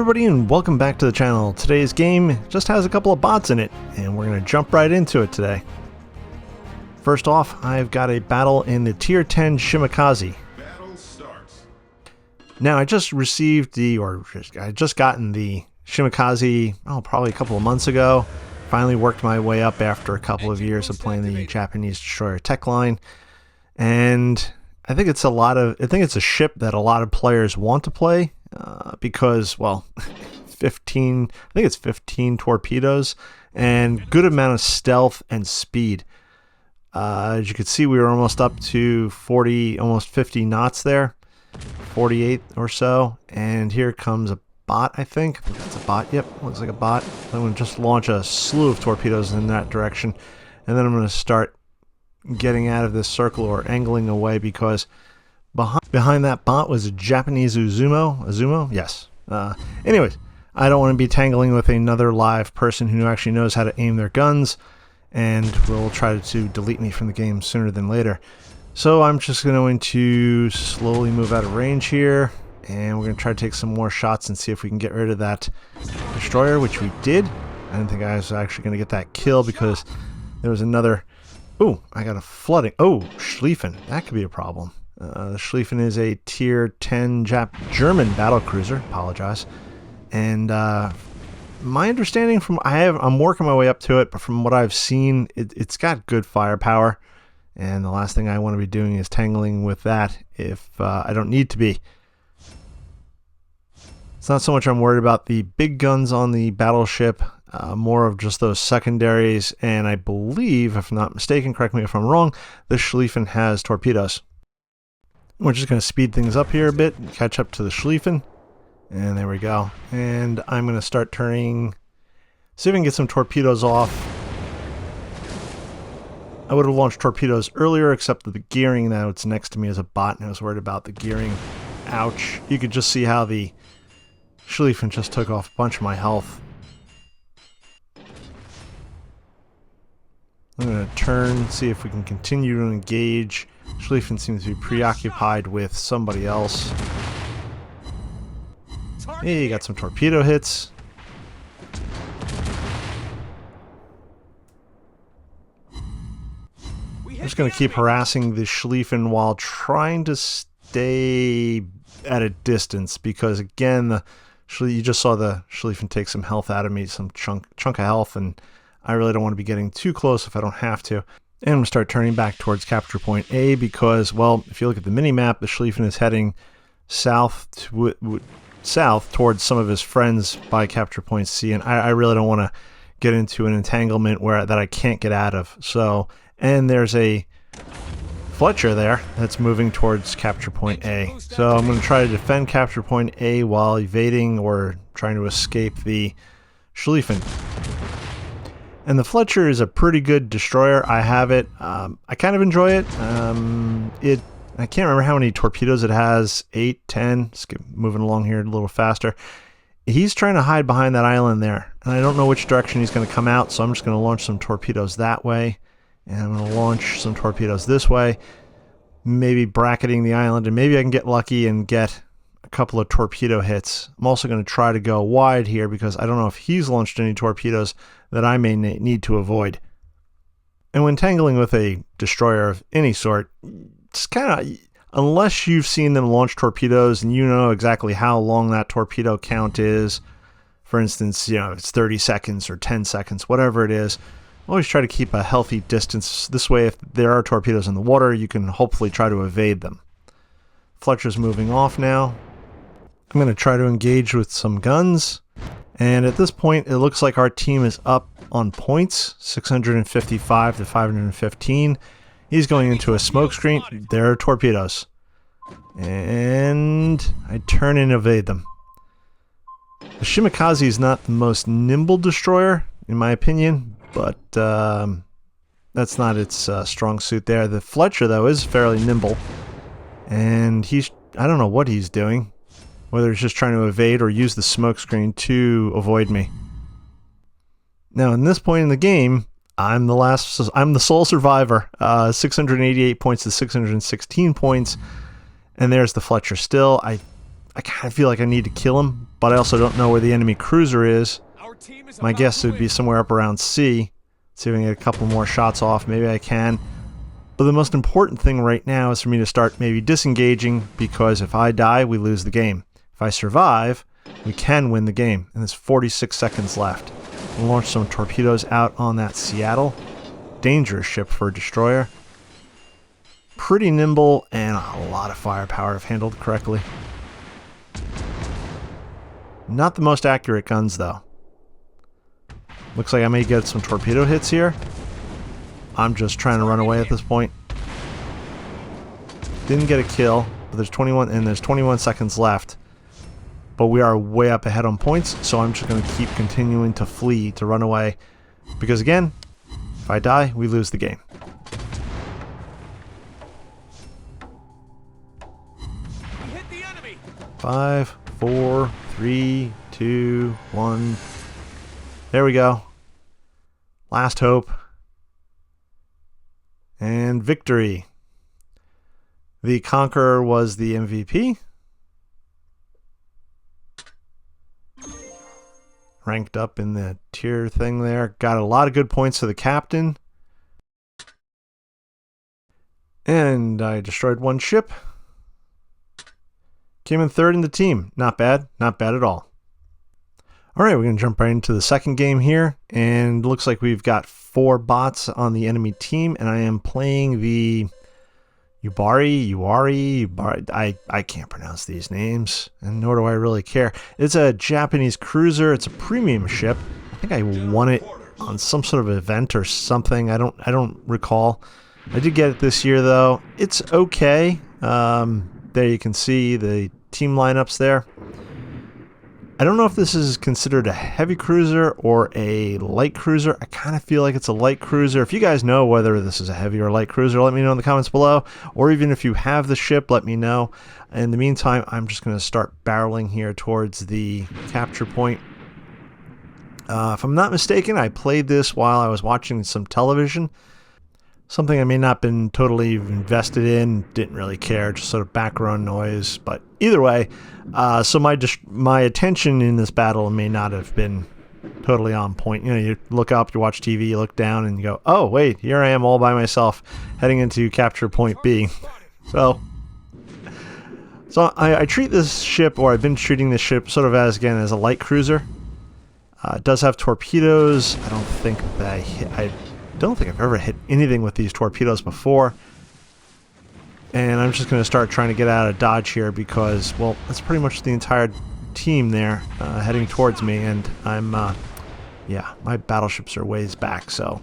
everybody, and welcome back to the channel. Today's game just has a couple of bots in it, and we're going to jump right into it today. First off, I've got a battle in the Tier 10 Shimakaze. Battle starts. Now, I just received I just gotten the Shimakaze, probably a couple of months ago. Finally worked my way up after a couple of years of playing the Japanese Destroyer tech line. And I think it's a ship that a lot of players want to play. Because, well, 15 torpedoes and good amount of stealth and speed. As you can see, we were almost up to 40, almost 50 knots there, 48 or so. And here comes a bot, I think. That's a bot. Yep, looks like a bot. I'm going to just launch a slew of torpedoes in that direction. And then I'm going to start getting out of this circle or angling away because behind that bot was a Japanese Azumo? Yes. Anyways, I don't want to be tangling with another live person who actually knows how to aim their guns and will try to delete me from the game sooner than later. So I'm just going to slowly move out of range here, and we're going to try to take some more shots and see if we can get rid of that destroyer, which we did. I didn't think I was actually going to get that kill because there was another... Ooh, I got a flooding. Oh, Schlieffen. That could be a problem. The Schlieffen is a Tier 10 German battlecruiser. Apologize. And my understanding I'm working my way up to it, but from what I've seen, it's got good firepower. And the last thing I want to be doing is tangling with that if I don't need to be. It's not so much I'm worried about the big guns on the battleship, more of just those secondaries. And I believe, if I'm not mistaken, correct me if I'm wrong, the Schlieffen has torpedoes. We're just going to speed things up here a bit, catch up to the Schlieffen, and there we go. And I'm going to start turning, see if I can get some torpedoes off. I would have launched torpedoes earlier, except that the gearing, now it's next to me as a bot, and I was worried about the gearing. Ouch. You could just see how the Schlieffen just took off a bunch of my health. I'm going to turn, see if we can continue to engage. Schlieffen seems to be preoccupied with somebody else. Hey, you got some torpedo hits. I'm just going to keep harassing the Schlieffen while trying to stay at a distance because, again, you just saw the Schlieffen take some health out of me, some chunk of health, and I really don't want to be getting too close if I don't have to. And I'm going to start turning back towards capture point A because, well, if you look at the mini-map, the Schlieffen is heading south towards some of his friends by capture point C, and I really don't want to get into an entanglement that I can't get out of. So, and there's a Fletcher there that's moving towards capture point A. So I'm going to try to defend capture point A while evading or trying to escape the Schlieffen. And the Fletcher is a pretty good destroyer. I have it. I kind of enjoy it. I can't remember how many torpedoes it has. 8, 10. Let's get moving along here a little faster. He's trying to hide behind that island there. And I don't know which direction he's going to come out, so I'm just going to launch some torpedoes that way. And I'm going to launch some torpedoes this way. Maybe bracketing the island, and maybe I can get lucky and get a couple of torpedo hits. I'm also going to try to go wide here because I don't know if he's launched any torpedoes that I may need to avoid. And when tangling with a destroyer of any sort, it's kind of, unless you've seen them launch torpedoes and you know exactly how long that torpedo count is, for instance, it's 30 seconds or 10 seconds, whatever it is, always try to keep a healthy distance. This way, if there are torpedoes in the water, you can hopefully try to evade them. Fletcher's moving off now. I'm going to try to engage with some guns. And at this point, it looks like our team is up on points, 655 to 515. He's going into a smoke screen. There are torpedoes. And I turn and evade them. The Shimakaze is not the most nimble destroyer, in my opinion, but that's not its strong suit there. The Fletcher, though, is fairly nimble. And I don't know what he's doing. Whether he's just trying to evade or use the smoke screen to avoid me. Now, in this point in the game, I'm the sole survivor. 688 points to 616 points. And there's the Fletcher still. I I kind of feel like I need to kill him, but I also don't know where the enemy cruiser is. My guess would be somewhere up around C. See if I can get a couple more shots off. Maybe I can. But the most important thing right now is for me to start maybe disengaging, because if I die, we lose the game. If I survive, we can win the game. And there's 46 seconds left. We'll launch some torpedoes out on that Seattle. Dangerous ship for a destroyer. Pretty nimble and a lot of firepower if handled correctly. Not the most accurate guns, though. Looks like I may get some torpedo hits here. I'm just trying to run away at this point. Didn't get a kill, but there's 21 seconds left. But we are way up ahead on points, so I'm just going to keep continuing to flee, to run away. Because again, if I die, we lose the game. We hit the enemy. 5, 4, 3, 2, 1. There we go. Last hope. And victory. The Conqueror was the MVP. Ranked up in the tier thing there. Got a lot of good points to the captain. And I destroyed one ship. Came in third in the team. Not bad. Not bad at all. Alright, we're going to jump right into the second game here. And looks like we've got 4 bots on the enemy team. And I am playing the Yubari. I can't pronounce these names, and nor do I really care. It's a Japanese cruiser. It's a premium ship. I think I won it on some sort of event or something. I don't recall. I did get it this year though. It's okay. There you can see the team lineups there. I don't know if this is considered a heavy cruiser or a light cruiser. I kind of feel like it's a light cruiser. If you guys know whether this is a heavy or light cruiser, let me know in the comments below. Or even if you have the ship, let me know. In the meantime, I'm just going to start barreling here towards the capture point. If I'm not mistaken, I played this while I was watching some television. Something I may not have been totally invested in, didn't really care, just sort of background noise. But either way, so my attention in this battle may not have been totally on point. You know, you look up, you watch TV, you look down, and you go, oh, wait, here I am all by myself heading into capture point B. So I treat this ship, or I've been treating this ship sort of as a light cruiser. It does have torpedoes. I don't think I've ever hit anything with these torpedoes before. And I'm just going to start trying to get out of dodge here because, well, that's pretty much the entire team there heading towards me. And yeah, my battleships are ways back. So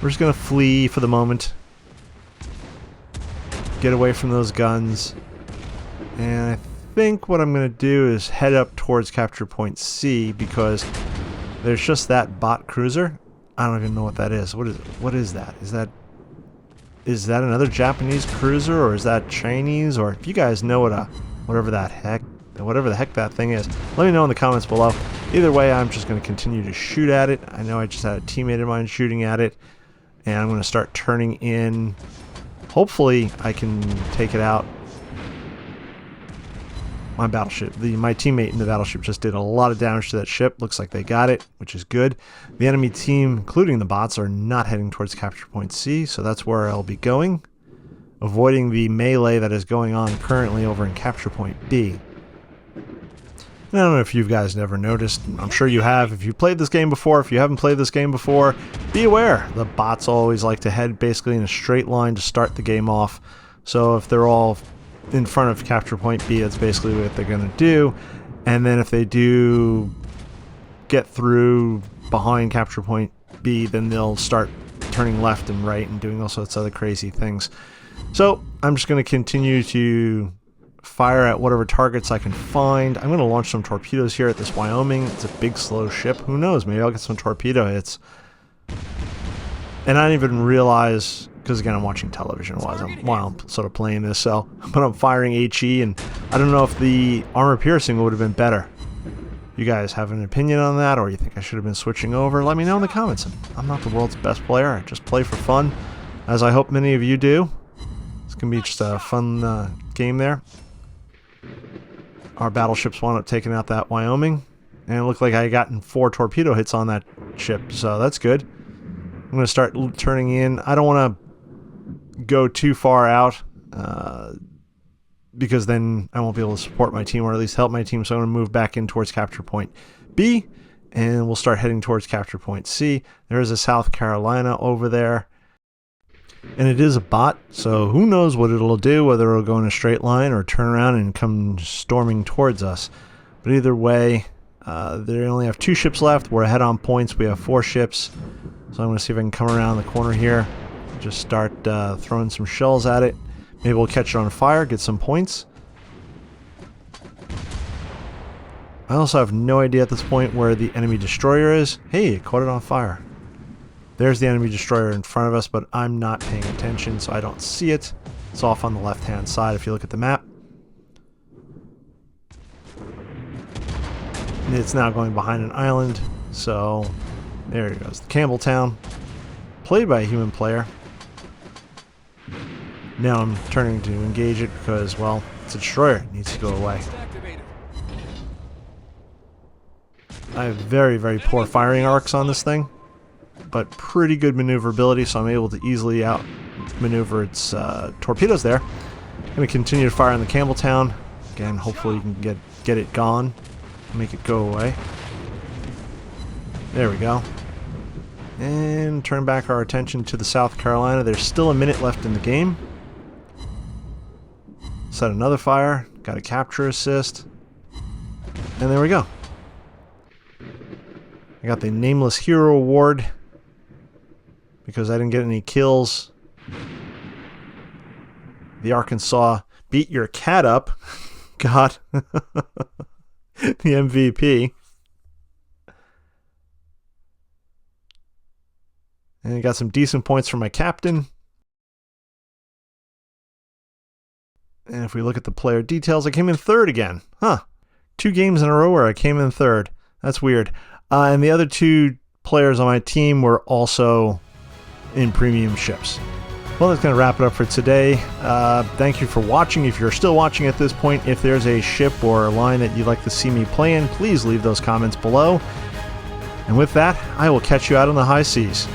we're just going to flee for the moment. Get away from those guns. And I think what I'm going to do is head up towards capture point C because there's just that bot cruiser. I don't even know what that is. What is that? Is that another Japanese cruiser, or is that Chinese? Or if you guys know whatever the heck that thing is, let me know in the comments below. Either way, I'm just going to continue to shoot at it. I know I just had a teammate of mine shooting at it, and I'm going to start turning in. Hopefully, I can take it out. My battleship, my teammate in the battleship just did a lot of damage to that ship. Looks like they got it, which is good. The enemy team, including the bots, are not heading towards capture point C, so that's where I'll be going, avoiding the melee that is going on currently over in capture point B. And I don't know if you guys never noticed. I'm sure you have. If you played this game before, if you haven't played this game before, be aware. The bots always like to head basically in a straight line to start the game off. So if they're all in front of capture point B, that's basically what they're going to do. And then if they do get through behind capture point B, then they'll start turning left and right and doing all sorts of other crazy things. So I'm just going to continue to fire at whatever targets I can find. I'm going to launch some torpedoes here at this Wyoming. It's a big slow ship. Who knows, maybe I'll get some torpedo hits. And I didn't even realize, because again, I'm watching television while I'm sort of playing this, so, but I'm firing HE, and I don't know if the armor piercing would have been better. You guys have an opinion on that, or you think I should have been switching over? Let me know in the comments. I'm not the world's best player. I just play for fun, as I hope many of you do. It's going to be just a fun game there. our battleships wound up taking out that Wyoming. And it looked like I gotten 4 torpedo hits on that ship, so that's good. I'm going to start turning in. I don't want to go too far out because then I won't be able to support my team, or at least help my team, so I'm going to move back in towards capture point B, and we'll start heading towards capture point C. There is a South Carolina over there. And it is a bot, so who knows what it'll do, whether it'll go in a straight line or turn around and come storming towards us. But either way, they only have 2 ships left. We're ahead on points. We have 4 ships. So I'm going to see if I can come around the corner here. Just start throwing some shells at it. Maybe we'll catch it on fire, get some points. I also have no idea at this point where the enemy destroyer is. Hey, it caught it on fire. There's the enemy destroyer in front of us, but I'm not paying attention, so I don't see it. It's off on the left-hand side if you look at the map. And it's now going behind an island, so there it goes. The Campbelltown, played by a human player. Now I'm turning to engage it because, well, it's a destroyer. It needs to go away. I have very, very poor firing arcs on this thing, but pretty good maneuverability, so I'm able to easily outmaneuver its torpedoes there. I'm going to continue to fire on the Campbelltown. Again, hopefully you can get it gone, make it go away. There we go. And turn back our attention to the South Carolina. There's still a minute left in the game. Set another fire. Got a capture assist. And there we go. I got the Nameless Hero Award because I didn't get any kills. The Arkansas beat your cat up. God. The MVP. And I got some decent points from my captain. And if we look at the player details, I came in 3rd again. Huh. 2 games in a row where I came in 3rd. That's weird. And the other 2 players on my team were also in premium ships. Well, that's going to wrap it up for today. Thank you for watching. If you're still watching at this point, if there's a ship or a line that you'd like to see me play in, please leave those comments below. And with that, I will catch you out on the high seas.